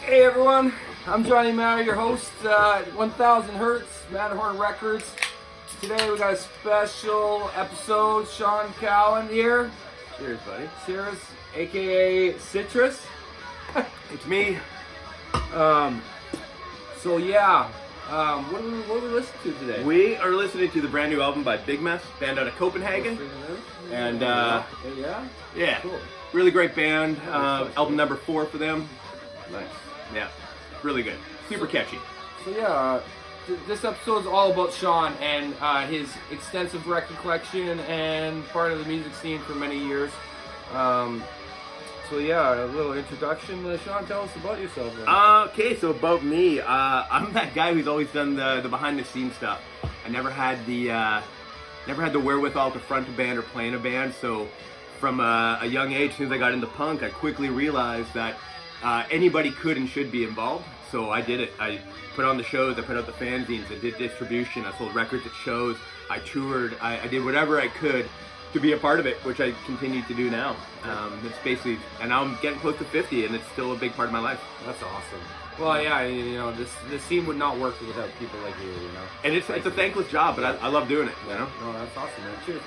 Hey everyone, I'm Johnny Matter, your host at 1000 Hertz, Matterhorn Records. Today we got a special episode. Shaun Cowan here. Cheers, buddy. Cheers, aka Citrus. It's me. What do we listen to today? We are listening to the brand new album by Big Mess, band out of Copenhagen. And yeah, Cool. Really great band. Album number 4 for them. Nice. Yeah, really good. Super catchy. So this episode is all about Shaun and his extensive record collection and part of the music scene for many years. A little introduction. Shaun, tell us about yourself. Okay, so about me, I'm that guy who's always done the behind the scenes stuff. I never had the wherewithal to front a band or play in a band. So from a young age, as soon as I got into punk, I quickly realized that anybody could and should be involved. So I did it. I put on the shows, I put out the fanzines, I did distribution, I sold records at shows, I toured, I did whatever I could to be a part of it, which I continue to do now. It's basically, and now I'm getting close to 50 and it's still a big part of my life. That's awesome. Well, yeah, this scene would not work without people like you, And it's a thankless job, but I love doing it, No, that's awesome, man. Cheers.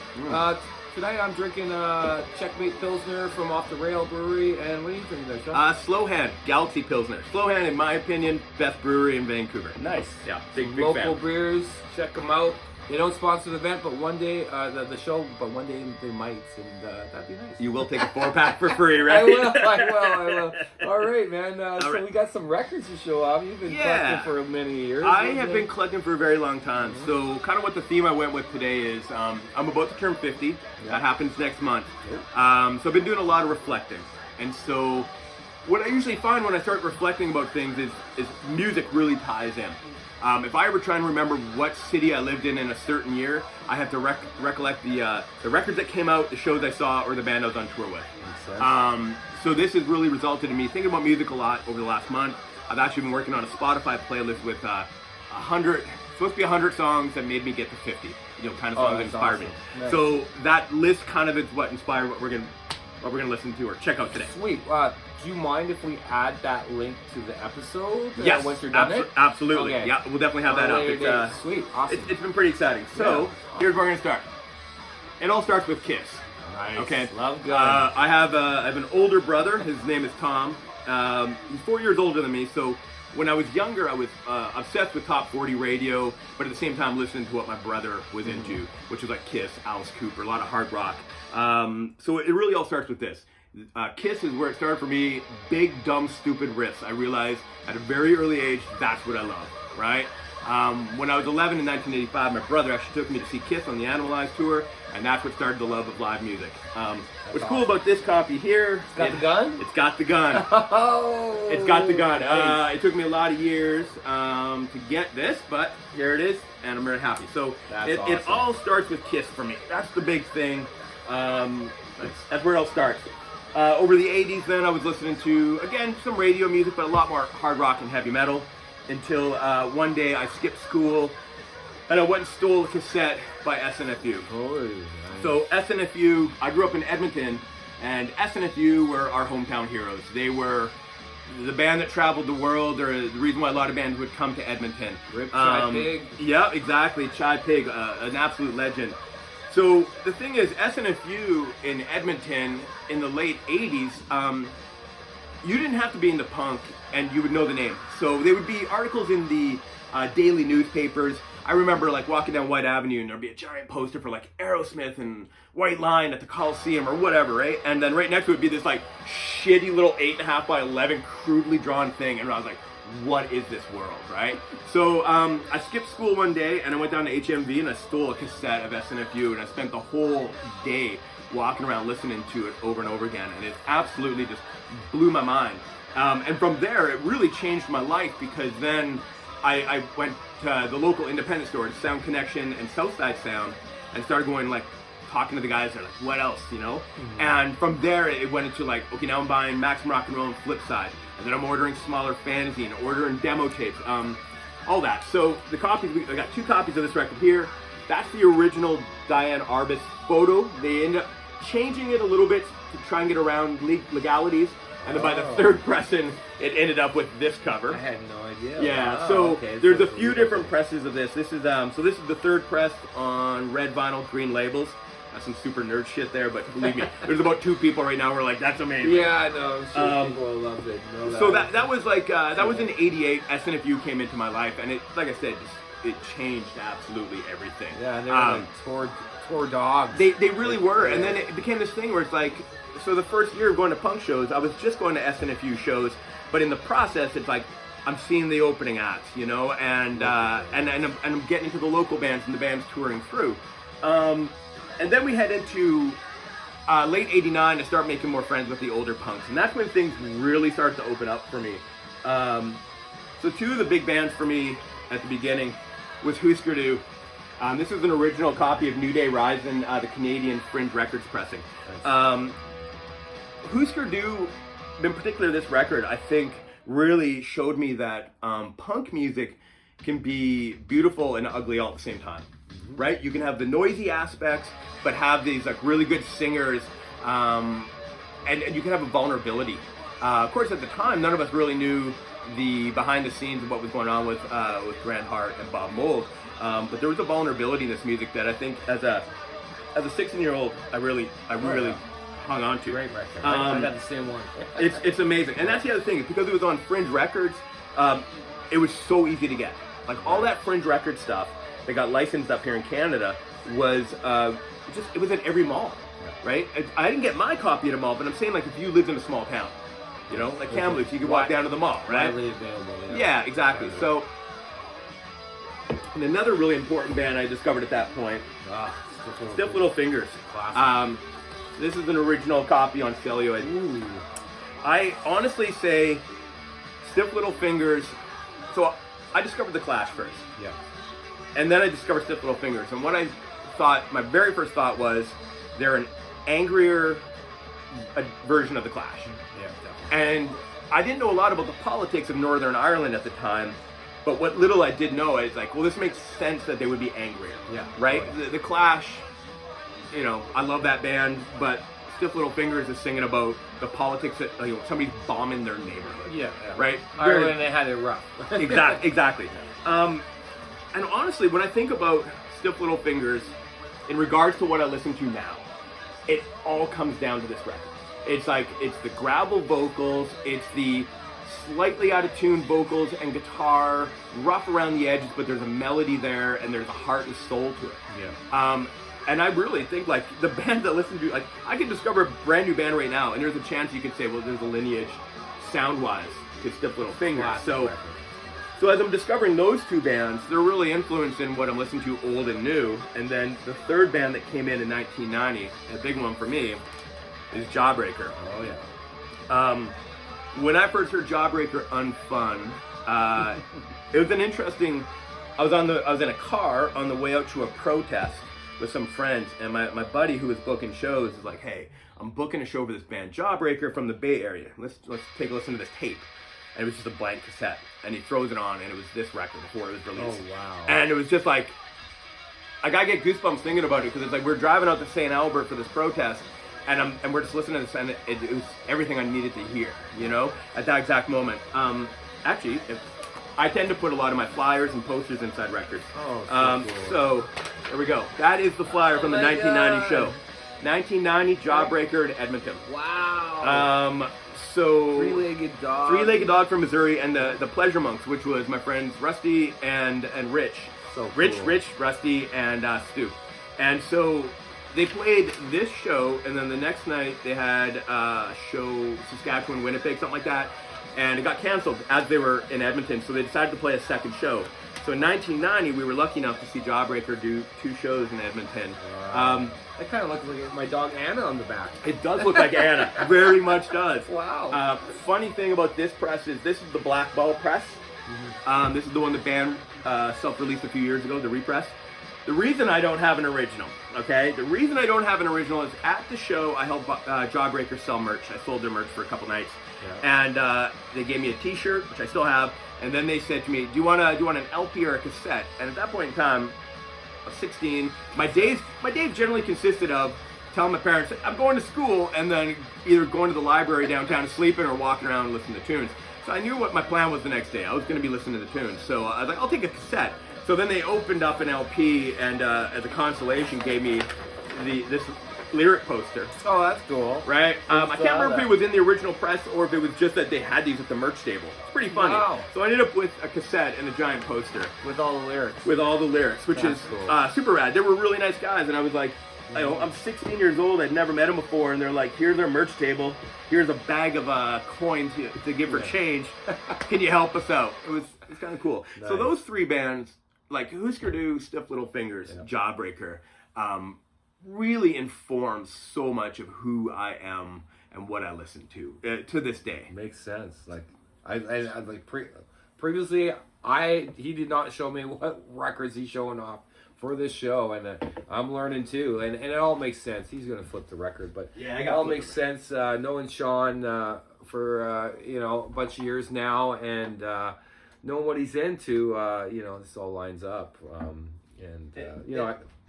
Tonight I'm drinking Checkmate Pilsner from Off the Rail Brewery, and what are you drinking there, Sean? Slow Hand, Galaxy Pilsner. Slow Hand, in my opinion, best brewery in Vancouver. Nice. Yeah, big Local fan. beers, check them out. They don't sponsor the event, but one day, the show, but one day they might, and that'd be nice. You will take a 4-pack for free, right? I will. All right, man. So right. we got some records to show off. You've been collecting for many years. I have been collecting for a very long time. Mm-hmm. So kind of what the theme I went with today is, I'm about to turn 50. Yeah. That happens next month. Yeah. So I've been doing a lot of reflecting. And so what I usually find when I start reflecting about things is music really ties in. If I ever try and remember what city I lived in a certain year, I have to recollect the records that came out, the shows I saw, or the band I was on tour with. So this has really resulted in me thinking about music a lot over the last month. I've actually been working on a Spotify playlist with 100, supposed to be 100 songs that made me get to 50. Kind of songs that inspired me. Nice. So that list kind of is what inspired what we're gonna listen to or check out today. Sweet. Do you mind if we add that link to the episode? Yes, once you're done absolutely. Okay. Yeah, we'll definitely have that up. It's, Sweet, awesome. It's been pretty exciting. So here's where we're gonna start. It all starts with Kiss. Nice. Okay. Love good. I have an older brother. His name is Tom. He's 4 years older than me. So when I was younger, I was obsessed with top 40 radio, but at the same time listening to what my brother was into, which was like Kiss, Alice Cooper, a lot of hard rock. So it really all starts with this. Kiss is where it started for me. Big, dumb, stupid riffs. I realized at a very early age, that's what I love, right? When I was 11 in 1985, my brother actually took me to see Kiss on the Animalized tour, and that's what started the love of live music. What's cool about this copy here? It's got the gun? It's got the gun. Oh! It's got the gun. Nice. It took me a lot of years to get this, but here it is, and I'm very happy. So it all starts with Kiss for me. That's the big thing. That's where it all starts. Over the 80s then I was listening to, again, some radio music, but a lot more hard rock and heavy metal, until one day I skipped school and I went and stole a cassette by SNFU. Oh, nice. So SNFU, I grew up in Edmonton, and SNFU were our hometown heroes. They were the band that traveled the world, or the reason why a lot of bands would come to Edmonton. Rip Chai Pig. Yeah, exactly. Chai Pig, an absolute legend. So the thing is, SNFU in Edmonton in the late 80s, you didn't have to be into punk and you would know the name. So there would be articles in the daily newspapers. I remember like walking down White Avenue and there'd be a giant poster for like Aerosmith and White Line at the Coliseum or whatever, right? And then right next to it would be this like shitty little 8.5 by 11 crudely drawn thing. And I was like, what is this world, right? So I skipped school one day and I went down to HMV and I stole a cassette of SNFU, and I spent the whole day walking around listening to it over and over again, and it absolutely just blew my mind. And from there, it really changed my life, because then I went to the local independent stores, Sound Connection and Southside Sound, and started going like talking to the guys. They're like, what else, And from there, it went into like, okay, now I'm buying Maximum Rock and Roll and Flipside. And then I'm ordering smaller fanzine, ordering demo tapes, all that. So the copies, I got 2 copies of this record here. That's the original Diane Arbus photo. They ended up changing it a little bit to try and get around legalities. And then by the third pressing, it ended up with this cover. I had no idea. Yeah, Wow, so okay, there's so a few different presses of this. This is this is the third press on red vinyl, green labels. That's some super nerd shit there, but believe me, there's about 2 people right now who are like, that's amazing. Yeah, I know. I'm sure people loved it. So that was like that was in '88. SNFU came into my life, and it, like I said, it changed absolutely everything. Yeah, they were like tour dogs. They really were, and then it became this thing where it's like, so the first year of going to punk shows, I was just going to SNFU shows, but in the process, it's like I'm seeing the opening acts, you know, and I'm getting into the local bands and the bands touring through. And then we head into late '89 to start making more friends with the older punks, and that's when things really start to open up for me. So 2 of the big bands for me at the beginning was Husker Du. This is an original copy of New Day Rising, the Canadian Fringe Records pressing. Husker Du, in particular this record, I think really showed me that punk music can be beautiful and ugly all at the same time. Right? You can have the noisy aspects, but have these like really good singers, and you can have a vulnerability. Of course, at the time, none of us really knew the behind the scenes of what was going on with Grant Hart and Bob Mould, but there was a vulnerability in this music that I think, as a 16-year-old, I really hung on to. Great record. I got the same one. It's amazing, and that's the other thing. Is because it was on Fringe Records, it was so easy to get. Like all that Fringe Record stuff that got licensed up here in Canada was it was at every mall, right? I didn't get my copy at a mall, but I'm saying like if you lived in a small town, you know, like Kamloops, you could walk down to the mall, right? Widely available. Yeah, exactly. So, and another really important band I discovered at that point, Stiff Little Fingers. This is an original copy on celluloid. Ooh. I honestly say Stiff Little Fingers. So I discovered the Clash first. Yeah. And then I discovered Stiff Little Fingers. And what I thought, my very first thought was, they're an angrier version of the Clash. Yeah, definitely. And I didn't know a lot about the politics of Northern Ireland at the time, but what little I did know is like, well, this makes sense that they would be angrier. Yeah. Right? Oh, yeah. The Clash, you know, I love that band, but Stiff Little Fingers is singing about the politics that, you know, somebody's bombing their neighborhood. Yeah. Right? Ireland, they had it rough. Exactly. And honestly, when I think about Stiff Little Fingers, in regards to what I listen to now, it all comes down to this record. It's like, it's the gravel vocals, it's the slightly out of tune vocals and guitar, rough around the edges, but there's a melody there and there's a heart and soul to it. Yeah. And I really think like the band that listen to, like I could discover a brand new band right now, and there's a chance you could say, well, there's a lineage sound-wise to Stiff Little Fingers. So as I'm discovering those 2 bands, they're really influencing what I'm listening to old and new. And then the third band that came in 1990, a big one for me, is Jawbreaker. Oh yeah. When I first heard Jawbreaker Unfun, it was an interesting. I was in a car on the way out to a protest with some friends, and my buddy who was booking shows is like, "Hey, I'm booking a show for this band Jawbreaker from the Bay Area. Let's take a listen to this tape." And it was just a blank cassette, and he throws it on, and it was this record before it was released. Oh wow! And it was just like I get goosebumps thinking about it, because it's like we're driving out to St. Albert for this protest, and we're just listening to this, and it was everything I needed to hear, you know, at that exact moment. Actually, I tend to put a lot of my flyers and posters inside records. Oh, so cool. So there we go. That is the flyer from the 1990 show. 1990 Jawbreaker in Edmonton. Wow. So Three-legged dog. Three-legged dog from Missouri, and the Pleasure Monks, which was my friends Rusty and Rich. So cool. Rich, Rusty, and Stu. And so they played this show, and then the next night they had a show, Saskatchewan, Winnipeg, something like that, and it got canceled as they were in Edmonton, so they decided to play a second show. So in 1990, we were lucky enough to see Jawbreaker do 2 shows in Edmonton. Wow. That kind of looks like my dog Anna on the back. It does look like Anna. Very much does. Wow. Funny thing about this press is this is the Black Ball press. Mm-hmm. This is the one the band self-released a few years ago, the repress. The reason I don't have an original, okay? The reason I don't have an original is at the show I helped Jawbreaker sell merch. I sold their merch for a couple nights. Yeah. And they gave me a t-shirt, which I still have. And then they said to me, do you want an LP or a cassette? And at that point in time, I was 16. My days generally consisted of telling my parents I'm going to school, and then either going to the library downtown and sleeping, or walking around and listening to tunes. So I knew what my plan was the next day. I was going to be listening to the tunes. So I was like, I'll take a cassette. So then they opened up an LP, and as a consolation gave me this lyric poster. Oh, that's cool. Right? I can't remember if it was in the original press or if it was just that they had these at the merch table. It's pretty funny. Wow. So I ended up with a cassette and a giant poster. With all the lyrics. With all the lyrics, which That's is cool. super rad. They were really nice guys, and I was like, I'm 16 years old. I'd never met them before, and they're like, here's our merch table. Here's a bag of coins to give for change. Can you help us out? It's kind of cool. Nice. So those three bands, like Husker Du, Stiff Little Fingers, Jawbreaker, really informs so much of who I am and what I listen to this day. Makes sense. Like previously, he did not show me what records he's showing off for this show, and I'm learning too, and it all makes sense. He's gonna flip the record, but it all makes sense. Knowing Shaun for a bunch of years now, and knowing what he's into, this all lines up.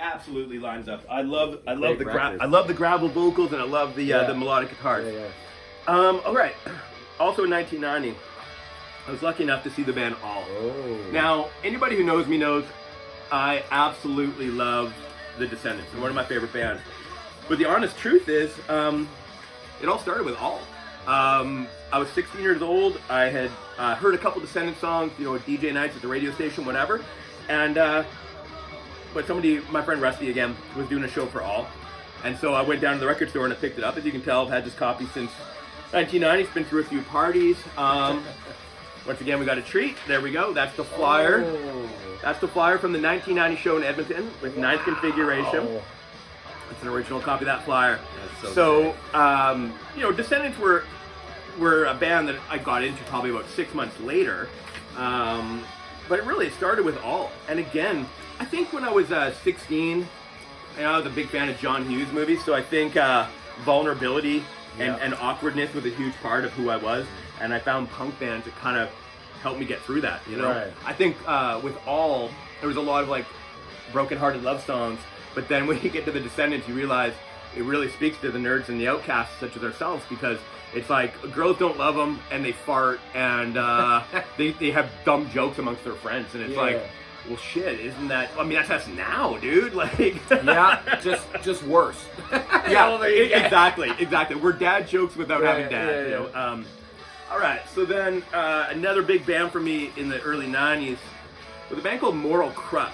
Absolutely lines up. I love the records. I love the gravel vocals, and I love the melodic guitars. All right. Also in 1990, I was lucky enough to see the band All. Oh. Now, anybody who knows me knows I absolutely love the Descendants. They're one of my favorite bands. But the honest truth is, it all started with All. I was 16 years old. I had heard a couple Descendants songs, DJ nights at the radio station, whatever. And but my friend Rusty again, was doing a show for All. And so I went down to the record store and I picked it up. As you can tell, I've had this copy since 1990. It's been through a few parties. Once again, we got a treat. There we go. That's the flyer. Oh. That's the flyer from the 1990 show in Edmonton with ninth configuration. It's an original copy of that flyer. So Descendants were a band that I got into probably about 6 months later. But it started with All. And again, I think when I was 16, I was a big fan of John Hughes movies, so I think vulnerability and awkwardness was a huge part of who I was, and I found punk bands that kind of helped me get through that, Right. I think with All, there was a lot of like broken-hearted love songs, but then when you get to the Descendants, you realize it really speaks to the nerds and the outcasts such as ourselves, because it's like girls don't love them, and they fart, and they have dumb jokes amongst their friends, and it's like, well, shit, isn't that? I mean, that's us now, dude. Like, just worse. Exactly. We're dad jokes without having dad. All right, so then another big band for me in the early '90s was a band called Moral Crux.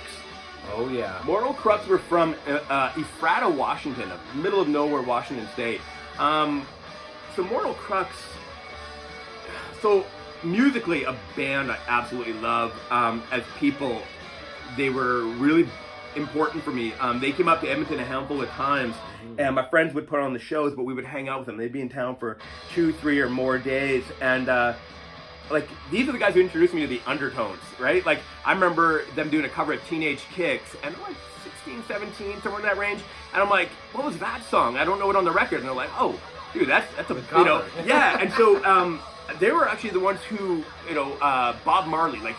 Oh yeah. Moral Crux were from Ephrata, Washington, middle of nowhere, Washington State. So Moral Crux. So musically, a band I absolutely love. As people, they were really important for me. They came up to Edmonton a handful of times, and my friends would put on the shows, but we would hang out with them. They'd be in town for 2, 3, or more days, and these are the guys who introduced me to the Undertones, right? Like, I remember them doing a cover of Teenage Kicks, and I'm like 16, 17, somewhere in that range, and I'm like, what was that song? I don't know it on the record. And they're like, oh, dude, that's a, cover. Yeah, and so they were actually the ones who, Bob Marley, like,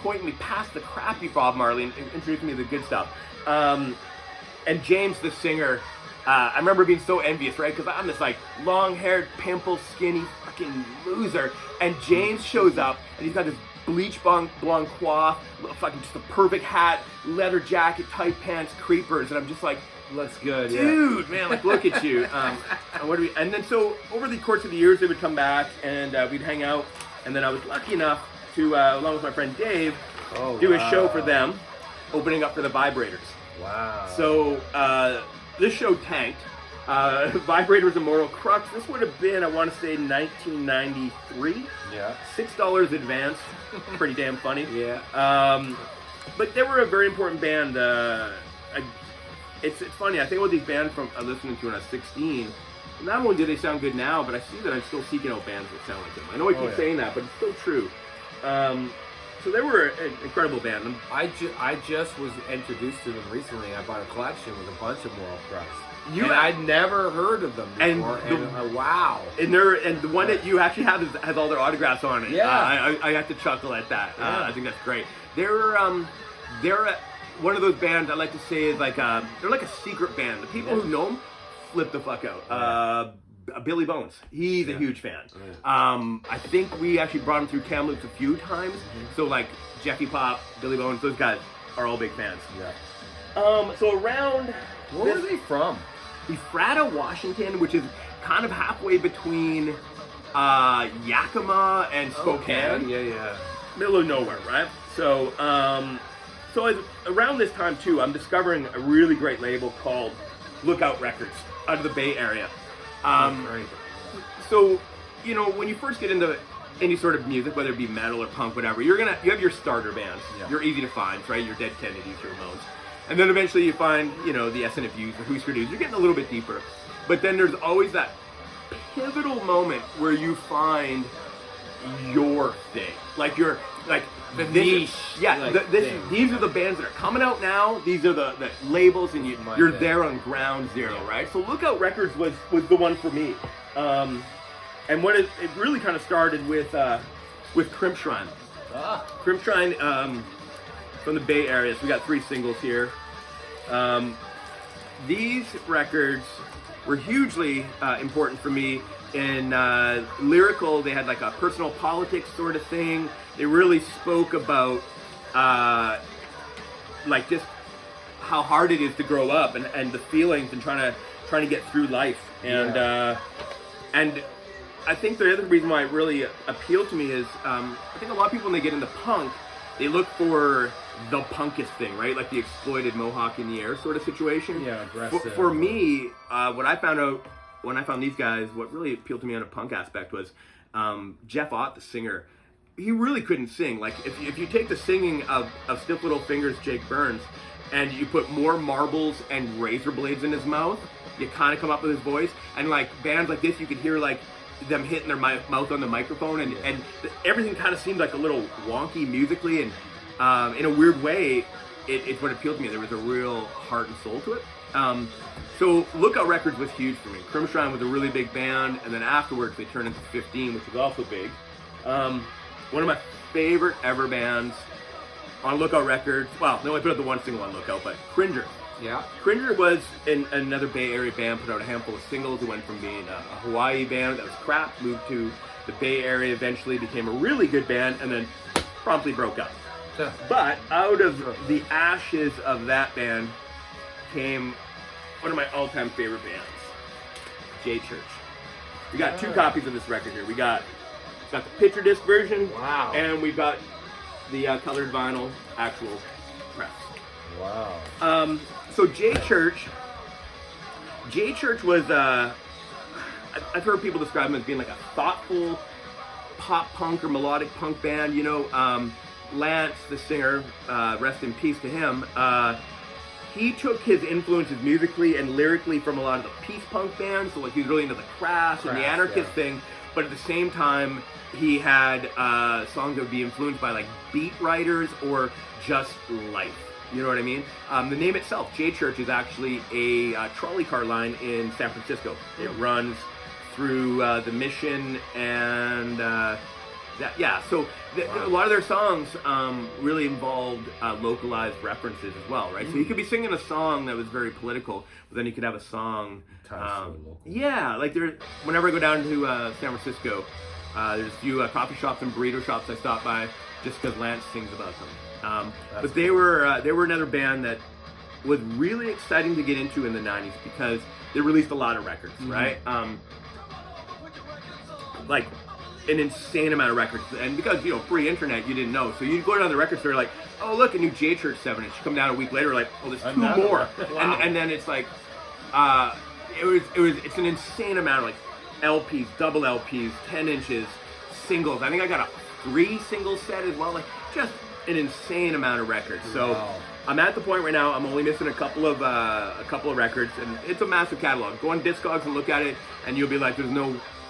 pointing me past the crappy Bob Marley and introducing me to the good stuff. And James, the singer, I remember being so envious, right? Because I'm this like long-haired, pimple, skinny fucking loser, and James shows up and he's got this bleach blonde coif, fucking just a perfect hat, leather jacket, tight pants, creepers, and I'm just like, looks good, dude, man, like, look at you. And then so over the course of the years, they would come back and we'd hang out, and then I was lucky enough to, along with my friend Dave, do a show for them, opening up for the Vibrators. Wow. So this show tanked. Vibrators and Moral Crux. This would have been, I want to say, 1993. Yeah. $6 advance. Pretty damn funny. Yeah. But they were a very important band. It's funny. I think about these bands I listening to when I was 16. Not only do they sound good now, but I see that I'm still seeking out bands that sound like them. I know I keep saying that, but it's still true. So they were an incredible band. I just was introduced to them recently. I bought a collection with a bunch of Moral Crux. I'd never heard of them before. Wow. And the one that you actually have has all their autographs on it. Yeah. I have to chuckle at that. I think that's great. They're one of those bands I like to say is like they're like a secret band. The people who know them flip the fuck out. Billy Bones, he's a huge fan. I think we actually brought him through Kamloops a few times. So like Jeffy Pop, Billy Bones, those guys are all big fans. So around, where are they from? Ephrata, Washington, which is kind of halfway between Yakima and Spokane. Yeah. Middle of nowhere, right? So, around this time too, I'm discovering a really great label called Lookout Records out of the Bay Area. So, you know, when you first get into any sort of music, whether it be metal or punk, whatever, you have your starter bands. You're easy to find, right? Your Dead Kennedys, your Ramones. And then eventually you find, you know, the SNFUs, the Husker Dudes. You're getting a little bit deeper. But then there's always that pivotal moment where you find your thing. Like you're like the niche. These are the bands that are coming out now. These are the labels, and you're there on ground zero, right? So Lookout Records was the one for me. And what it really kind of started with Crimp Shrine. Crimp Shrine from the Bay Area. So we got 3 singles here. These records were hugely important for me. In lyrical, they had like a personal politics sort of thing. They really spoke about like just how hard it is to grow up and the feelings and trying to get through life. And I think the other reason why it really appealed to me is I think a lot of people when they get into punk, they look for the punkest thing, right? Like the exploited mohawk in the air sort of situation. Yeah, aggressive. For me, what I found out when I found these guys, what really appealed to me on a punk aspect was Jeff Ott, the singer. He really couldn't sing. Like if you take the singing of Stiff Little Fingers, Jake Burns, and you put more marbles and razor blades in his mouth, you kind of come up with his voice. And like bands like this, you could hear like them hitting their mouth on the microphone, and everything kind of seemed like a little wonky musically, and in a weird way, it's what appealed to me. There was a real heart and soul to it. So Lookout Records was huge for me. Crimp Shrine was a really big band, and then afterwards they turned into 15, which was also big. One of my favorite ever bands on Lookout Records, well, they only put out the one single on Lookout, but Cringer. Yeah. Cringer was another Bay Area band, put out a handful of singles. It went from being a Hawaii band that was crap, moved to the Bay Area, eventually became a really good band, and then promptly broke up. But out of the ashes of that band came one of my all-time favorite bands, J Church. We got 2 copies of this record here. We got the picture disc version, and we've got the colored vinyl actual press. Wow. So J Church was I've heard people describe them as being like a thoughtful pop punk or melodic punk band. You know, Lance, the singer, rest in peace to him. He took his influences musically and lyrically from a lot of the peace punk bands. So like he was really into the Crash and the Anarchist thing, but at the same time he had songs that would be influenced by like beat writers or just life. You know what I mean? The name itself, J Church, is actually a trolley car line in San Francisco. It runs through the Mission and so a lot of their songs really involved localized references as well, right? So you could be singing a song that was very political, but then you could have a song. Like whenever I go down to San Francisco, there's a few coffee shops and burrito shops I stop by just because Lance sings about them. But they were another band that was really exciting to get into in the 90s because they released a lot of records, right? Like an insane amount of records, and because pre-internet, you didn't know, so you'd go down to the record store like, oh look, a new J Church 7-inch. Come down a week later, like, oh, there's 2 more, and then it's like, it's an insane amount of like LPs, double LPs, 10 inches, singles. I think I got a 3 single set as well, like just an insane amount of records. So I'm at the point right now, I'm only missing a couple of records, and it's a massive catalog. Go on Discogs and look at it, and you'll be like,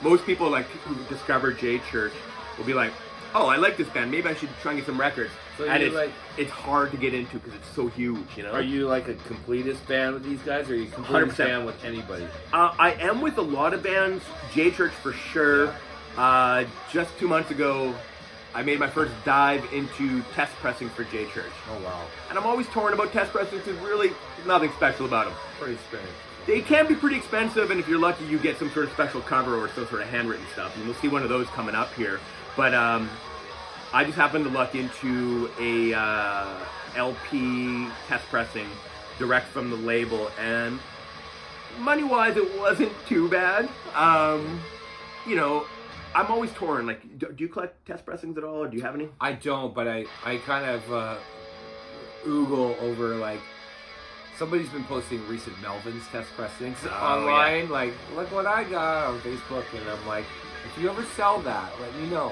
most people like who discover J Church will be like, oh, I like this band, maybe I should try and get some records. So and it's hard to get into because it's so huge, you know? Are you like a completist band with these guys, or are you a completist band with anybody? I am with a lot of bands, J Church for sure. Just 2 months ago, I made my first dive into test pressing for J Church. Oh wow. And I'm always torn about test pressing because really nothing special about them. Pretty strange. They can be pretty expensive, and if you're lucky, you get some sort of special cover or some sort of handwritten stuff. And you'll see one of those coming up here. But I just happened to luck into a LP test pressing direct from the label, and money-wise, it wasn't too bad. You know, I'm always torn. Like, do you collect test pressings at all, or do you have any? I don't, but I kind of oogle over, like, somebody's been posting recent Melvin's test pressings online. Yeah. Like, look what I got on Facebook, and I'm like, if you ever sell that, let me know.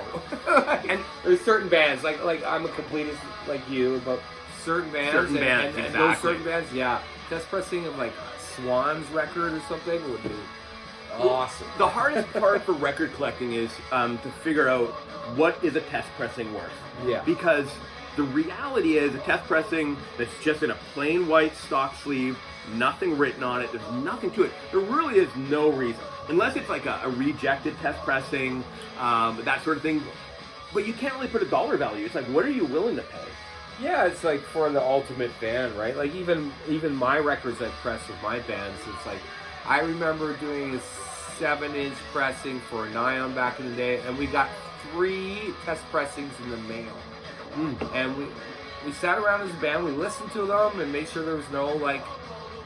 And there's certain bands, like I'm a completist like you, but certain bands, and those certain bands, yeah, test pressing of like Swan's record or something would be awesome. The hardest part for record collecting is to figure out what is a test pressing worth. Yeah. Because the reality is a test pressing that's just in a plain white stock sleeve, nothing written on it, there's nothing to it. There really is no reason. Unless it's like a rejected test pressing, that sort of thing. But you can't really put a dollar value. It's like, what are you willing to pay? Yeah, it's like for the ultimate fan, right? Like even my records I press with my bands, it's like I remember doing a 7-inch pressing for an Ion back in the day, and we got 3 test pressings in the mail. And we sat around as a band, we listened to them and made sure there was no like,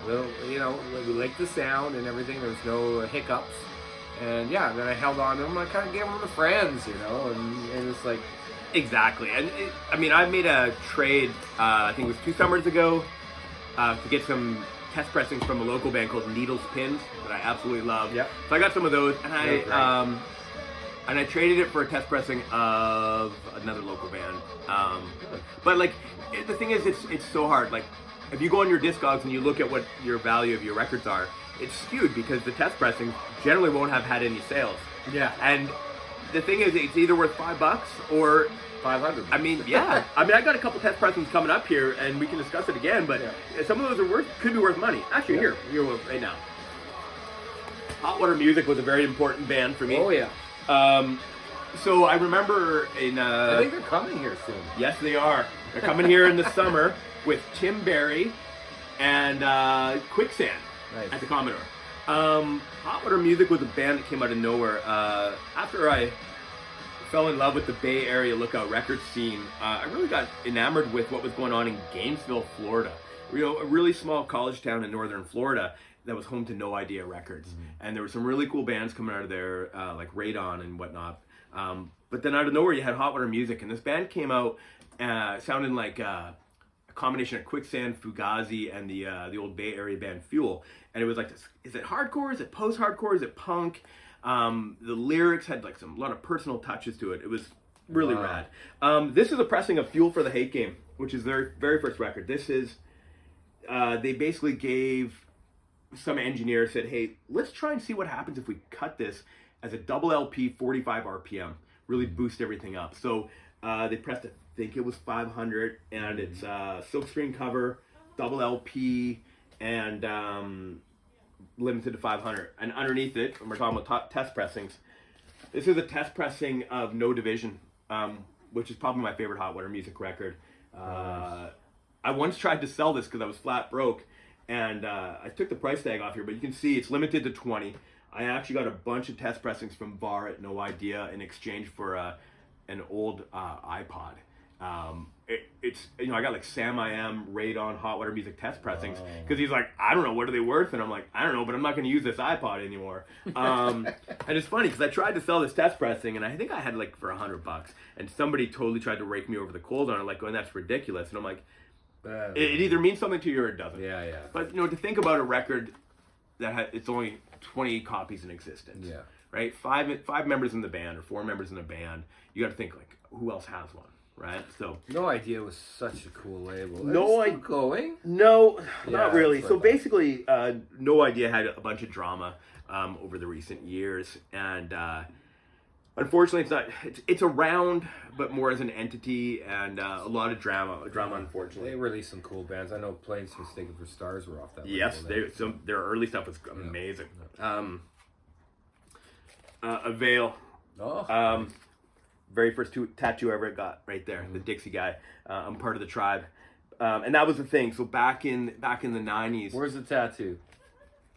well, you know, we liked the sound and everything. There was no hiccups. And yeah, then I held on to them. I kind of gave them to friends, you know, and it's like. Exactly. And I mean, I made a trade, I think it was 2 summers ago, to get some test pressings from a local band called Needles Pins that I absolutely love. Yep. So I got some of those, and I traded it for a test pressing of another local band. But like, the thing is, it's so hard. Like, if you go on your Discogs and you look at what your value of your records are, it's skewed because the test pressing generally won't have had any sales. Yeah. And the thing is, it's either worth $5 or 500. I mean, yeah. I mean, I got a couple test pressings coming up here, and we can discuss it again. But some of those could be worth money. Actually, here right now. Hot Water Music was a very important band for me. Oh yeah. So I remember in. I think they're coming here soon. Yes, they are. They're coming here in the summer with Tim Berry and Quicksand at the Commodore. Hot Water Music was a band that came out of nowhere. After I fell in love with the Bay Area Lookout record scene, I really got enamored with what was going on in Gainesville, Florida. You know, a really small college town in northern Florida that was home to No Idea Records. And there were some really cool bands coming out of there, like Radon and whatnot. But then out of nowhere, you had Hot Water Music, and this band came out sounding like a combination of Quicksand, Fugazi, and the old Bay Area band Fuel. And it was like, is it hardcore? Is it post-hardcore? Is it punk? The lyrics had like a lot of personal touches to it. It was really rad. This is a pressing of Fuel for the Hate Game, which is their very first record. This is, they basically gave some engineer, said, hey, let's try and see what happens if we cut this as a double LP, 45 RPM, really boost everything up. So they pressed, I think it was 500, and it's silkscreen cover, double LP, and limited to 500. And underneath it, when we're talking about test pressings, this is a test pressing of No Division, which is probably my favorite Hot Water Music record. I once tried to sell this because I was flat broke, and I took the price tag off here, but you can see it's limited to 20. I actually got a bunch of test pressings from VAR at No Idea in exchange for an old iPod. It's, you know, I got like Sam I Am, Radon, Hot Water Music test pressings, because he's like, I don't know, what are they worth? And I'm like, I don't know, but I'm not going to use this iPod anymore. And it's funny because I tried to sell this test pressing, and I think I had like for $100, and somebody totally tried to rake me over the coals on it, like going, that's ridiculous. And I'm like, it either means something to you or it doesn't. Yeah. But you know, to think about a record that it's only 20 copies in existence. Yeah. Right? Five members in the band or 4 members in the band. You got to think like, who else has one? Right? So No Idea was such a cool label. No Idea going? No, not Yeah, really. it's So like that. basically, No Idea had a bunch of drama over the recent years, and unfortunately, it's around, but more as an entity, and a lot of drama. Unfortunately, They released some cool bands. I know Planes Mistaken for Stars were off that. yes, label. their early stuff was amazing. Avail. Oh. very first tattoo I ever got right there, the Dixie guy. I'm part of the tribe, and that was the thing. So back in the 90s. Where's the tattoo?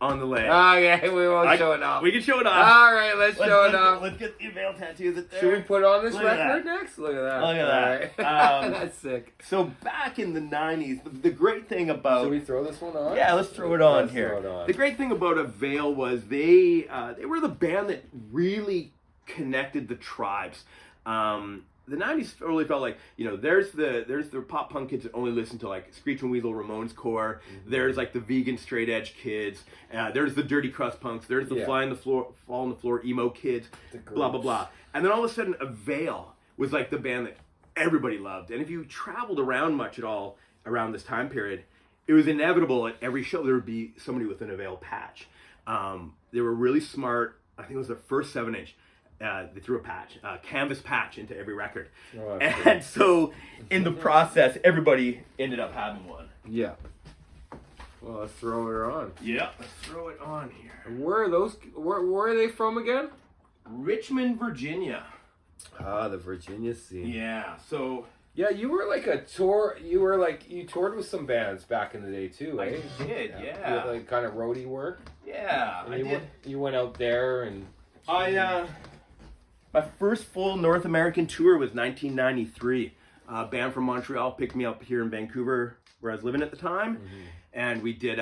On the leg. Okay, we won't show it off. We can show it off. All right, let's show it off. Let's get the Avail tattoos at there. Should we put on this Look at record that. next? Look at that. Look at that. All right. That's sick. So back in the 90s, the great thing about... Should we throw this one on? Yeah, let's throw it on Let's here. throw it on. The great thing about Avail was they were the band that really connected the tribes. The 90s really felt like, there's the pop punk kids that only listen to like Screeching Weasel, Ramones core. Mm-hmm. There's like the vegan straight edge kids. There's the dirty crust punks. There's the fall on the floor emo kids. Blah blah blah. And then all of a sudden, Avail was like the band that everybody loved. And if you traveled around much at all around this time period, it was inevitable at every show there would be somebody with an Avail patch. They were really smart. I think it was their first 7-inch. They threw a canvas patch into every record. Oh, and so in the process, everybody ended up having one. Yeah. Well, let's throw it on. Yeah, let's throw it on here. Where are those? Where are they from again? Richmond, Virginia. Ah, the Virginia scene. Yeah, so... Yeah, you were like you toured with some bands back in the day too, eh? I did, yeah. You had like kind of roadie work. Yeah, And I you did. You went out there and... My first full North American tour was 1993. A band from Montreal picked me up here in Vancouver, where I was living at the time. Mm-hmm. And we did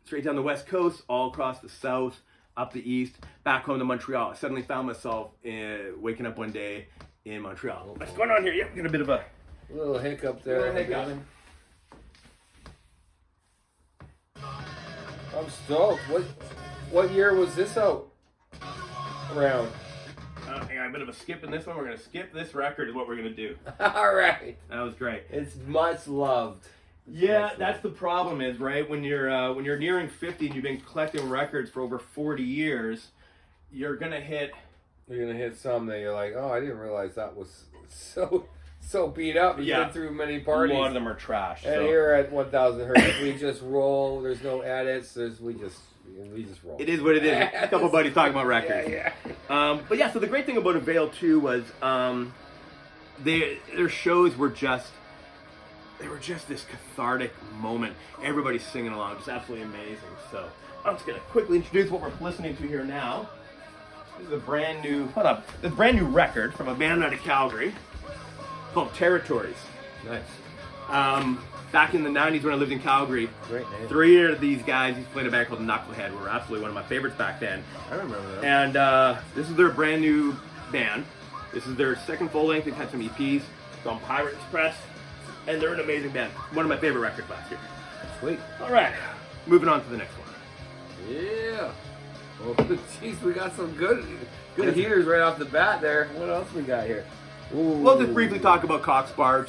straight down the West Coast, all across the South, up the East, back home to Montreal. I suddenly found myself waking up one day in Montreal. What's going on here? Yep, got a bit of a little hiccup there. Hiccup. I'm stoked. What year was this out? Around. I got a bit of a skip in this one. We're going to skip this record is what we're going to do. All right. That was great. It's much loved. Yeah, that's the problem is, right? When you're nearing 50 and you've been collecting records for over 40 years, you're going to hit some that you're like, oh, I didn't realize that was so beat up. You've been through many parties. A lot of them are trash. And here at 1000 Hertz, we just roll. There's no edits. We just roll. It is what it is. A couple buddies talking about records. Yeah. But yeah, so the great thing about Avail too was their shows were just this cathartic moment. Everybody's singing along, just absolutely amazing. So I'm just gonna quickly introduce what we're listening to here now. This is a brand new record from a band out of Calgary called Territories. Nice. Back in the 90s when I lived in Calgary, Great name. 3 of these guys used to play in a band called Knucklehead, were absolutely one of my favorites back then. I remember that. And this is their brand new band. This is their second full length. They've had some EPs. It's called Pirate Express. And they're an amazing band. One of my favorite records last year. Sweet. All right, moving on to the next one. Yeah. Well, jeez, we got some good heaters right off the bat there. What else we got here? Ooh. We'll just briefly talk about Coxbar.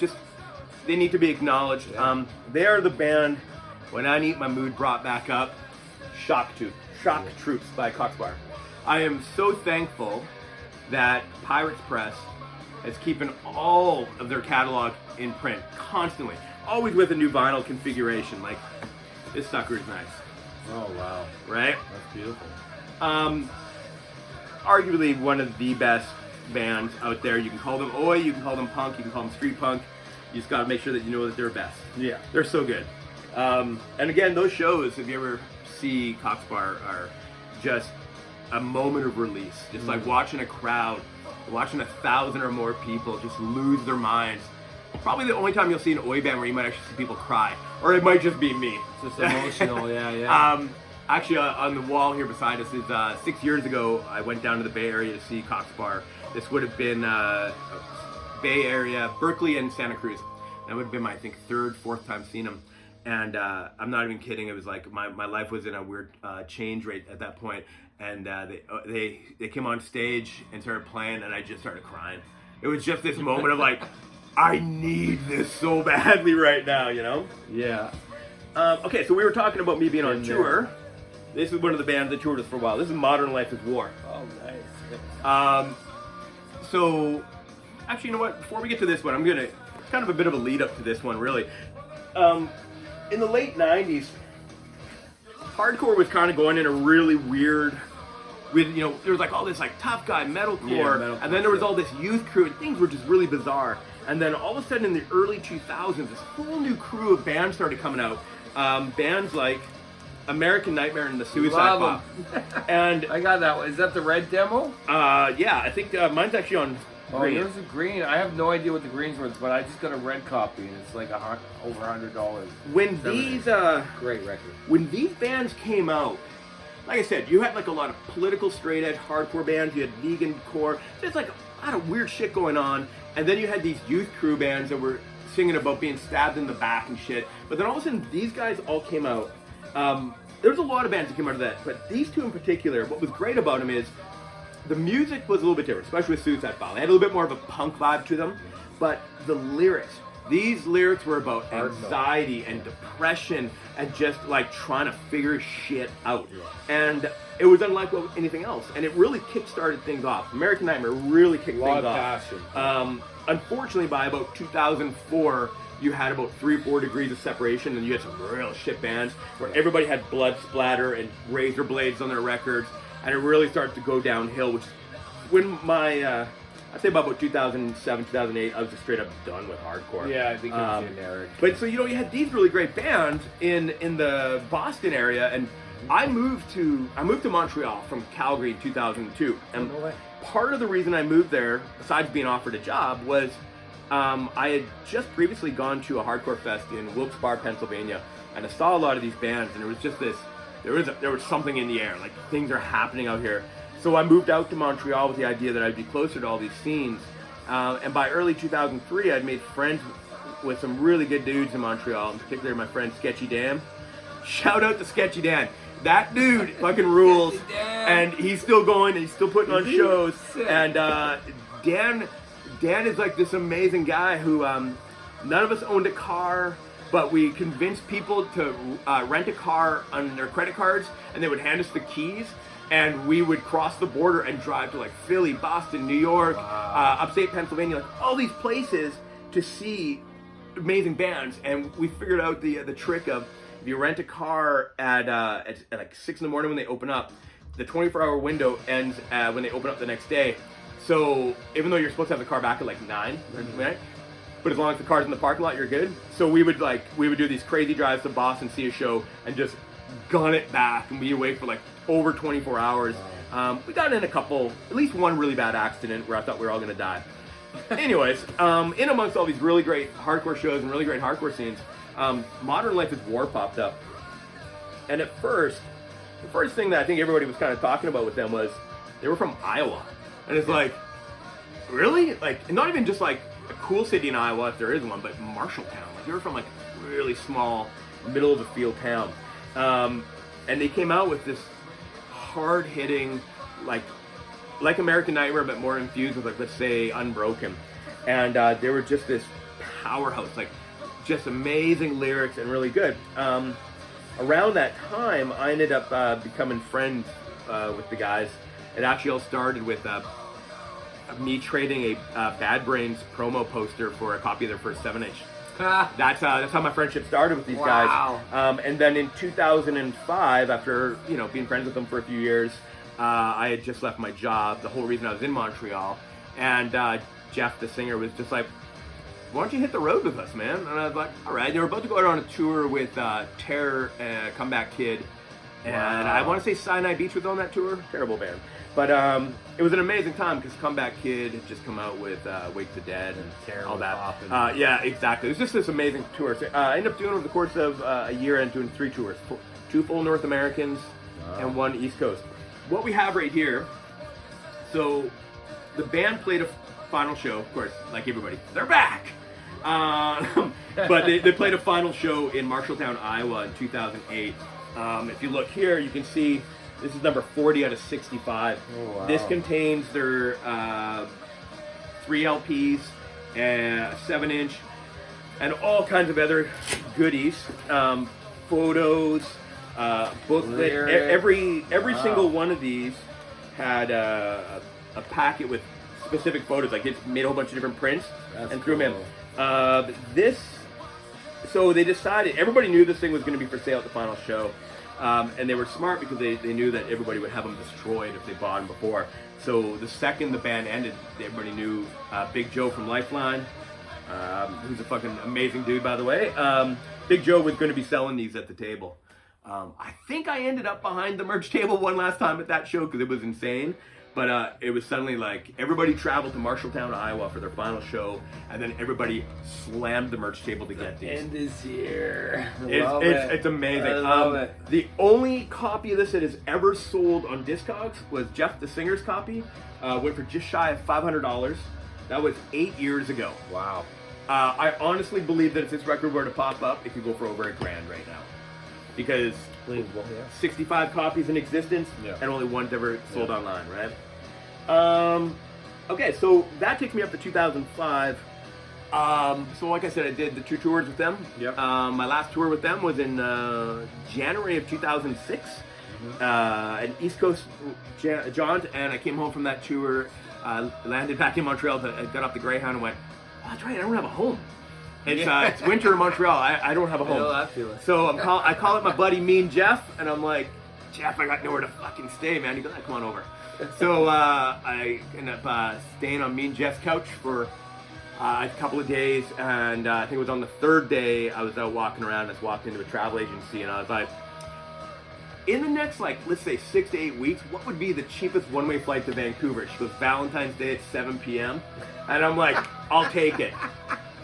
They need to be acknowledged. Yeah. They are the band, when I need my mood brought back up, Shock Troops by Coxbar. I am so thankful that Pirates Press is keeping all of their catalog in print constantly, always with a new vinyl configuration. Like, this sucker is nice. Oh, wow. Right? That's beautiful. Arguably one of the best bands out there. You can call them oi, you can call them punk, you can call them street punk. You just got to make sure that you know that they're best. Yeah. They're so good. And again, those shows, if you ever see Coxbar, are just a moment of release. Just like watching a crowd, watching 1,000 or more people just lose their minds. Probably the only time you'll see an oi band where you might actually see people cry. Or it might just be me. Just emotional, yeah. Actually, on the wall here beside us is 6 years ago, I went down to the Bay Area to see Coxbar. This would have been Bay Area, Berkeley and Santa Cruz. That would have been my, I think, 3rd, 4th time seeing them. And I'm not even kidding. It was like my life was in a weird change rate at that point. And they came on stage and started playing, and I just started crying. It was just this moment of like, I need this so badly right now, you know? Yeah. Okay, so we were talking about me being on tour. This is one of the bands that toured us for a while. This is Modern Life is War. Oh, nice. So, actually, you know what? Before we get to this one, I'm gonna kind of a bit of a lead up to this one, really. In the late '90s, hardcore was kind of going in a really weird with, you know, there was like all this like tough guy metalcore, metalcore, and then there was all this youth crew, and things were just really bizarre. And then all of a sudden in the early 2000s, this whole new crew of bands started coming out. Bands like American Nightmare and the Suicide Bomb. And I got that one. Is that the red demo? yeah, I think mine's actually on green. Yours is green. I have no idea what the green's worth, but I just got a red copy, and it's like over $100. When these great record. when these bands came out, like I said, you had like a lot of political straight edge hardcore bands. You had vegan core. There's like a lot of weird shit going on, and then you had these youth crew bands that were singing about being stabbed in the back and shit. But then all of a sudden, these guys all came out. There's a lot of bands that came out of that, but these two in particular, what was great about them is the music was a little bit different, especially with Suicide Bomb. They had a little bit more of a punk vibe to them, but the lyrics, these lyrics were about anxiety and depression and just like trying to figure shit out. And it was unlike anything else, and it really kick-started things off. American Nightmare really kicked things off. Passion. Unfortunately, by about 2004, you had about 3 or 4 degrees of separation, and you had some real shit bands where everybody had blood splatter and razor blades on their records, and it really started to go downhill, which is when my, I'd say about 2007, 2008, I was just straight up done with hardcore. Yeah, I think it was generic. But so, you know, you had these really great bands in the Boston area, and I moved to Montreal from Calgary in 2002. And no way. Part of the reason I moved there, besides being offered a job, was I had just previously gone to a hardcore fest in Wilkes-Barre, Pennsylvania, and I saw a lot of these bands, and it was just this, there was something in the air, like things are happening out here. So I moved out to Montreal with the idea that I'd be closer to all these scenes, and by early 2003, I'd made friends with some really good dudes in Montreal, in particular my friend Sketchy Dan. Shout out to Sketchy Dan. That dude fucking rules, and he's still going, and he's still putting on shows, and Dan is like this amazing guy who none of us owned a car, but we convinced people to rent a car on their credit cards, and they would hand us the keys, and we would cross the border and drive to like Philly, Boston, New York, upstate Pennsylvania, like all these places to see amazing bands. And we figured out the trick of, if you rent a car at like 6 in the morning when they open up, the 24-hour window ends when they open up the next day. So even though you're supposed to have the car back at like 9, right? But as long as the car's in the parking lot, you're good. So we would do these crazy drives to Boston, see a show, and just gun it back and be away for like over 24 hours. We got in at least one really bad accident where I thought we were all gonna die. Anyways, in amongst all these really great hardcore shows and really great hardcore scenes, Modern Life is War popped up. And at first, the first thing that I think everybody was kind of talking about with them was they were from Iowa. And it's like, really? Like, not even just like a cool city in Iowa, if there is one, but Marshalltown. Like, they were from like a really small, middle of the field town. And they came out with this hard-hitting, like American Nightmare, but more infused with, like, let's say, Unbroken. And they were just this powerhouse, like, just amazing lyrics and really good. Around that time, I ended up becoming friends with the guys. It actually all started with me trading a Bad Brains promo poster for a copy of their first 7-inch. That's how my friendship started with these guys. And then in 2005, after being friends with them for a few years, I had just left my job. The whole reason I was in Montreal, and Jeff, the singer, was just like, "Why don't you hit the road with us, man?" And I was like, "All right." They were about to go out on a tour with Terror, Comeback Kid, and I want to say Sinai Beach was on that tour. Terrible band. But it was an amazing time because Comeback Kid had just come out with Wake the Dead and all that. Yeah, exactly. It was just this amazing tour. So, I ended up doing over the course of a year and doing 3 tours. 2 full North Americans and 1 East Coast. What we have right here, so the band played a final show, of course, like everybody. They're back! But they played a final show in Marshalltown, Iowa in 2008. If you look here, you can see this is number 40 out of 65. Oh, wow. This contains their 3 LPs, a 7-inch, and all kinds of other goodies, photos, booklet. Every single one of these had a packet with specific photos. Like, it made a whole bunch of different prints and threw them in. So they decided, everybody knew this thing was going to be for sale at the final show. And they were smart because they knew that everybody would have them destroyed if they bought them before. So the second the band ended, everybody knew Big Joe from Lifeline, who's a fucking amazing dude, by the way. Big Joe was going to be selling these at the table. I think I ended up behind the merch table one last time at that show because it was insane. But it was suddenly like everybody traveled to Marshalltown, Iowa for their final show, and then everybody slammed the merch table to get these. End is here. It's amazing. I love it. The only copy of this that has ever sold on Discogs was Jeff the Singer's copy. Went for just shy of $500. That was 8 years ago. Wow. I honestly believe that if this record were to pop up, it could go for over $1,000 right now. Because 65 copies in existence, and only one's ever sold online, right? Okay, so that takes me up to 2005. So like I said, I did the 2 tours with them. Yep. My last tour with them was in January of 2006. An East Coast jaunt, and I came home from that tour, landed back in Montreal, got off the Greyhound and went, oh, that's right, I don't have a home. It's winter in Montreal. I don't have a home. I know that feeling. So I call up my buddy Mean Jeff, and I'm like, Jeff, I got nowhere to fucking stay, man. He goes, come on over. So I ended up staying on Mean Jeff's couch for a couple of days, and I think it was on the 3rd day I was out walking around. I was walking into a travel agency, and I was like, in the next, like, let's say 6 to 8 weeks, what would be the cheapest one-way flight to Vancouver? She goes, Valentine's Day at 7 p.m. And I'm like, I'll take it.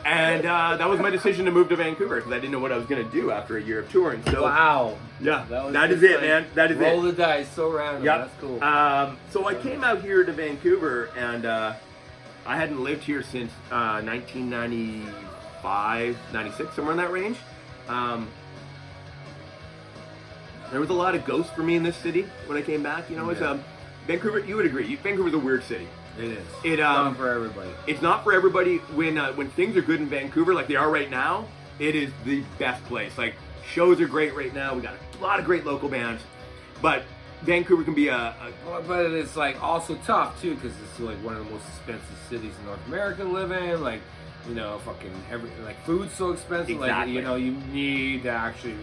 And that was my decision to move to Vancouver because I didn't know what I was going to do after a year of touring. So, wow. Yeah, that is it, man. That is roll the dice, so random. Yep. That's cool. So I came out here to Vancouver, and I hadn't lived here since 1995, 96, somewhere in that range. There was a lot of ghosts for me in this city when I came back. You know, it's Vancouver. You would agree. Vancouver's a weird city. It is. It's not for everybody. It's not for everybody. When things are good in Vancouver, like they are right now, it is the best place. Like shows are great right now. We got a lot of great local bands, but Vancouver can be but it's like also tough too because it's like one of the most expensive cities in North America to live in. Like, you know, food's so expensive. Exactly. Like, you know, you need to actually.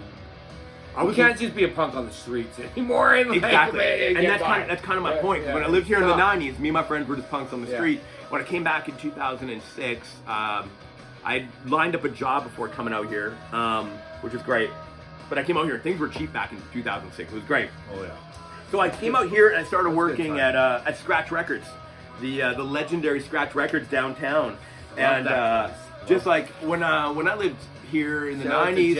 You can't just be a punk on the streets anymore. Exactly, and that's kind of my point. Yeah, when I lived here in the 90s, me and my friends were just punks on the street. When I came back in 2006, I lined up a job before coming out here, which was great. But I came out here and things were cheap back in 2006. It was great. Oh yeah. So I came out here and I started working at Scratch Records, the legendary Scratch Records downtown, and just like when I lived here in the 90s.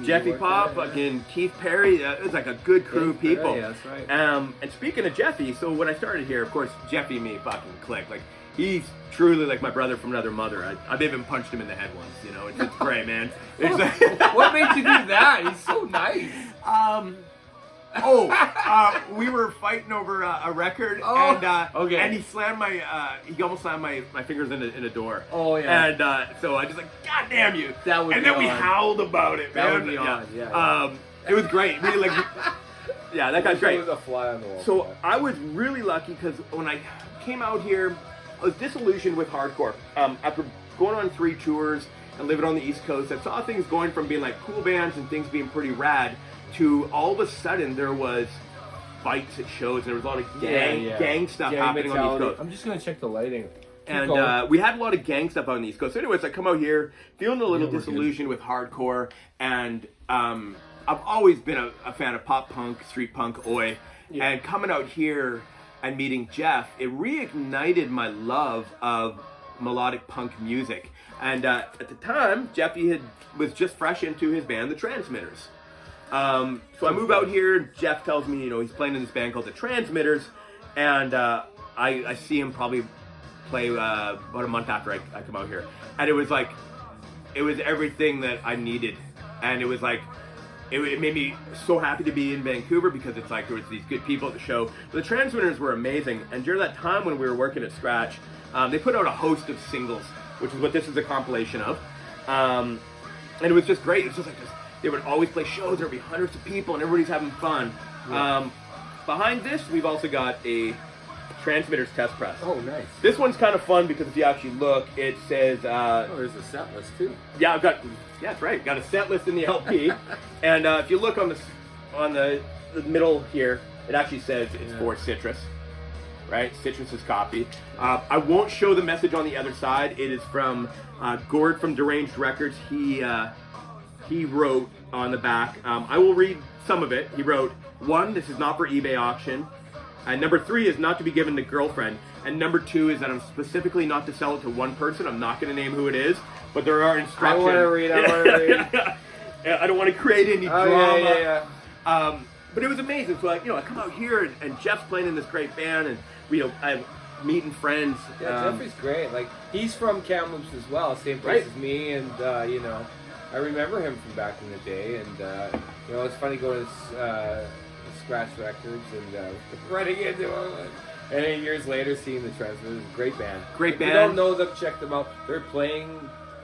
Jeffy Pop, fucking Keith Perry. It was like a good crew of people. Perry, that's right. And speaking of Jeffy, so when I started here, of course, Jeffy and me fucking clicked. Like, he's truly like my brother from another mother. I've even punched him in the head once, you know. It's great, man. What made you do that? He's so nice. We were fighting over a record, and he slammed he almost slammed my fingers in a door. Oh yeah. And so I just like, God damn you! That would. And then we howled about it, man. That would be on. Yeah. It was great. Really, like, yeah, that guy's great. It was a fly on the wall. So I was really lucky because when I came out here, I was disillusioned with hardcore. After going on 3 tours and living on the East Coast, I saw things going from being like cool bands and things being pretty rad to all of a sudden there was fights at shows and there was a lot of gang stuff happening on the East Coast. I'm just going to check the lighting. And we had a lot of gang stuff on the East Coast. So anyways, I come out here feeling a little disillusioned with hardcore, and I've always been a fan of pop punk, street punk, oi. Yeah. And coming out here and meeting Jeff, it reignited my love of melodic punk music. And at the time, Jeffy was just fresh into his band, The Transmitters. So I move out here. Jeff tells me, you know, he's playing in this band called The Transmitters, and I see him probably play about a month after I come out here, and it was everything that I needed, and it was like it made me so happy to be in Vancouver because it's like there was these good people at the show. The Transmitters were amazing, and during that time when we were working at Scratch, they put out a host of singles, which is what this is a compilation of, and it was just great. It was just like this. They would always play shows. There'd be hundreds of people, and everybody's having fun. Yeah. Behind this, we've also got a Transmitters test press. Oh, nice. This one's kind of fun because if you actually look, it says... there's a set list, too. Yeah, that's right. Got a set list in the LP. And if you look on on the middle here, it actually says it's for Citrus, right? Citrus's copy. I won't show the message on the other side. It is from Gord from Deranged Records. He wrote on the back. I will read some of it. He wrote, 1, this is not for eBay auction. Number 3 is not to be given to girlfriend. And number 2 is that I'm specifically not to sell it to one person. I'm not going to name who it is, but there are instructions. I want to read. I don't want to create any drama. Yeah. But it was amazing. So, I come out here and Jeff's playing in this great band, and I'm meeting friends. Yeah, Jeffrey's great. Like, he's from Kamloops as well, same place as me, and I remember him from back in the day, and it's funny going to Scratch Records and running into him. And then years later, seeing the transfer, it was a great band. Great band. If you don't know them, check them out. They're playing,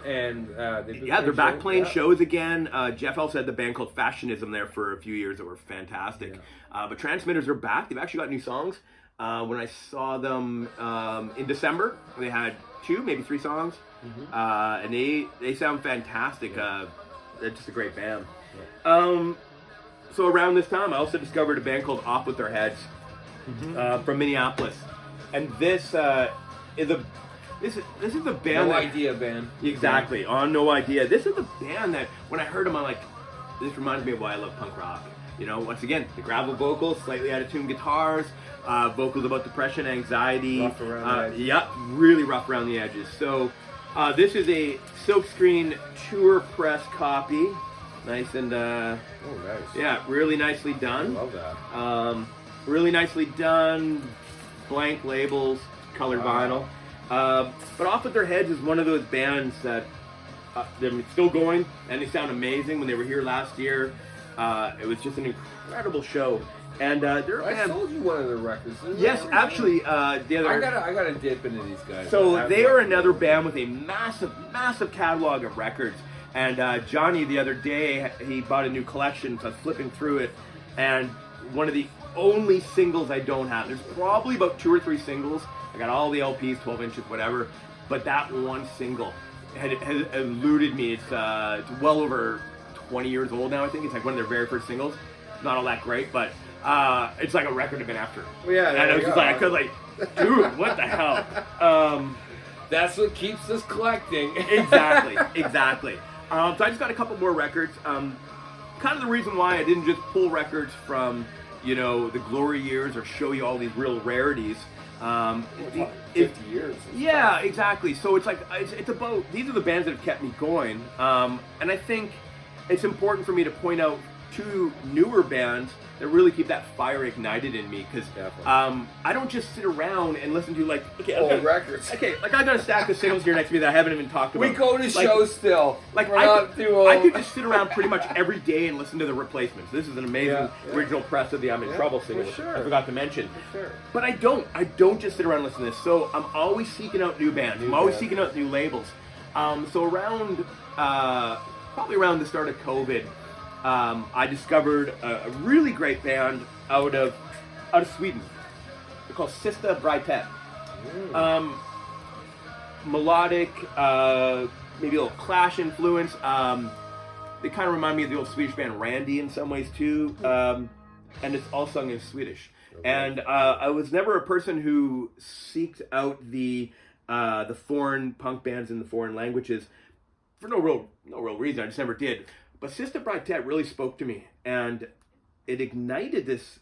and they're back playing shows again. Jeff also had the band called Fashionism there for a few years that were fantastic. Yeah. But Transmitters are back. They've actually got new songs. When I saw them in December, they had 2, maybe 3 songs, and they sound fantastic. They're just a great band. Yeah. So around this time, I also discovered a band called Off With Their Heads from Minneapolis, and this is a band. No Idea band. Exactly, on No Idea. This is a band that when I heard them, I'm like, this reminds me of why I love punk rock. Once again, the gravel vocals, slightly out of tune guitars, vocals about depression, anxiety. Rough around the edges. Really rough around the edges. So this is a silkscreen tour press copy. Nice and nice. Yeah, really nicely done. I love that. Really nicely done. Blank labels, colored vinyl. But Off With Their Heads is one of those bands that they're still going, and they sound amazing. When they were here last year, it was just an incredible show. And they're a band. I sold you one of their records. Yes, actually, the other. I gotta dip into these guys. So they are another band with a massive catalog of records. And Johnny, the other day, he bought a new collection, so I was flipping through it, and one of the only singles I don't have, there's probably about 2 or 3 singles, I got all the LPs, 12 inches, whatever, but that one single has eluded me. It's well over 20 years old now, I think. It's like one of their very first singles. Not all that great, but it's like a record I've been after. Well, yeah, and I was just like, I could dude, what the hell? That's what keeps us collecting. Exactly. So I just got a couple more records. Kind of the reason why I didn't just pull records from, the glory years or show you all these real rarities. 50 years. Yeah, exactly. So it's like, it's about, these are the bands that have kept me going. And I think it's important for me to point out 2 newer bands that really keep that fire ignited in me, because I don't just sit around and listen to old records. Okay, I got a stack of singles here next to me that I haven't even talked about. We go to shows still. We're not too old. I could just sit around pretty much every day and listen to the Replacements. This is an amazing original press of the I'm in Trouble single. Sure. I forgot to mention. For sure. But I don't just sit around and listen to this. So I'm always seeking out new bands. I'm always seeking out new labels. So around probably around the start of COVID, I discovered a really great band out of Sweden. They're called Sista Brytet. Melodic, maybe a little Clash influence. They kind of remind me of the old Swedish band Randy in some ways too. And it's all sung in Swedish. Okay. And I was never a person who seeked out the foreign punk bands in the foreign languages for no real reason. I just never did. But Sister Brytet really spoke to me, and it ignited this.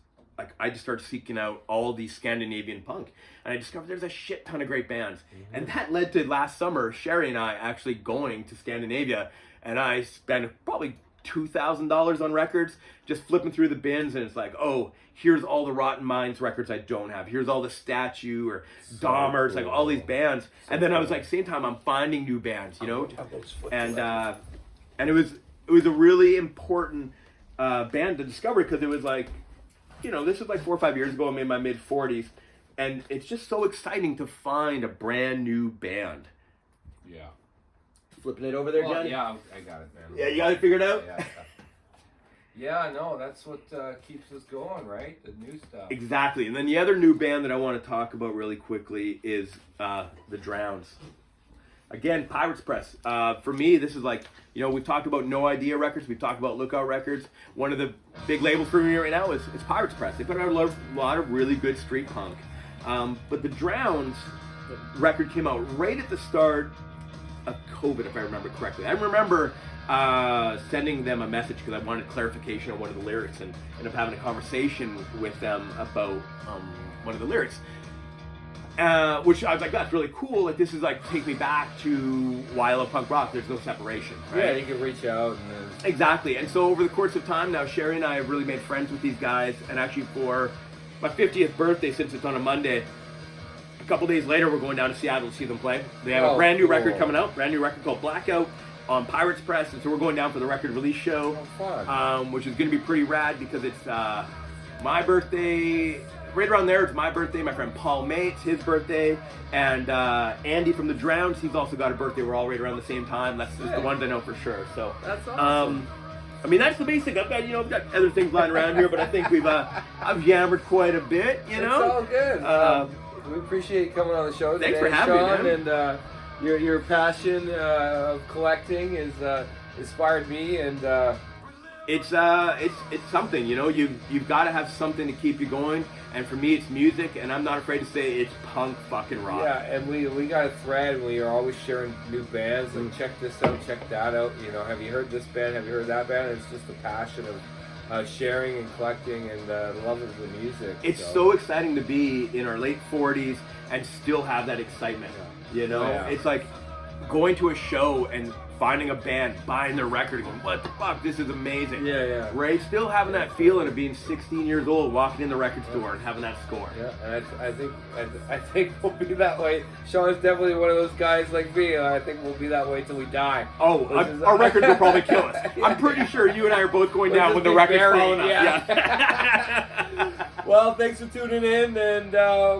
I just started seeking out all these Scandinavian punk, and I discovered there's a shit ton of great bands. And that led to last summer, Sherry and I actually going to Scandinavia, and I spent probably $2,000 on records, just flipping through the bins, and it's like, oh, here's all the Rotten Minds records I don't have. Here's all the Statue or Dahmer, it's like all these bands. And then I was like, same time, I'm finding new bands, and it was a really important band to discover, because it was like, this was like 4 or 5 years ago. I'm in my mid-40s, and it's just so exciting to find a brand new band. Yeah. Flipping it over there, Johnny? Yeah, I got it, man. Yeah, you got it figured out? Yeah, no, that's what keeps us going, right? The new stuff. Exactly. And then the other new band that I want to talk about really quickly is The Drowns. Again, Pirates Press. For me, this is like, you know, we've talked about No Idea Records. We've talked about Lookout Records. One of the big labels for me right now is Pirates Press. They put out a lot of really good street punk. But the Drowns record came out right at the start of COVID, if I remember correctly. I remember sending them a message because I wanted clarification on one of the lyrics and ended up having a conversation with them about one of the lyrics. Which I was like, that's really cool. Like, this is like, take me back to why I love punk rock. There's no separation, right? Yeah, you can reach out. And then... Exactly. And so over the course of time now, Sherry and I have really made friends with these guys. And actually for my 50th birthday, since it's on a Monday, a couple days later, we're going down to Seattle to see them play. They have a brand new record coming out, brand new record called Blackout on Pirates Press. And so we're going down for the record release show, which is going to be pretty rad because it's my birthday. Right around there, it's my birthday, my friend Paul Mates, his birthday, and Andy from the Drowns, he's also got a birthday. We're all right around the same time. That's just the ones I know for sure. So that's awesome. I mean, that's the basic. I've got other things lying around here, but I think I've yammered quite a bit, you know? It's all good. We appreciate you coming on the show today, thanks for having Shaun, me, man. And your passion of collecting has inspired me, and it's something, you know. You've got to have something to keep you going, and for me, it's music, and I'm not afraid to say it's punk fucking rock. Yeah, and we got a thread, and we are always sharing new bands. Like, check this out, check that out. You know, have you heard this band? Have you heard that band? It's just the passion of sharing and collecting, and the love of the music. It's so exciting to be in our late 40s and still have that excitement. You know, it's like going to a show and finding a band, buying their record, and going, what the fuck, this is amazing. Yeah. Right? Still having that feeling of being 16 years old, walking in the record store and having that score. Yeah, and I think we'll be that way. Shaun's definitely one of those guys like me. I think we'll be that way till we die. Oh, our records will probably kill us. I'm pretty sure you and I are both going down when the record's falling up. Yeah. Well, thanks for tuning in, and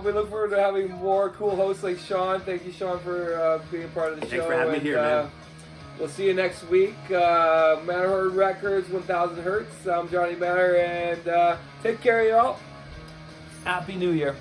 we look forward to having more cool hosts like Shaun. Thank you, Shaun, for being a part of the show. Thanks for having me here, man. We'll see you next week. Matterhorn Records, 1000 Hertz. I'm Johnny Matter, and take care, y'all. Happy New Year.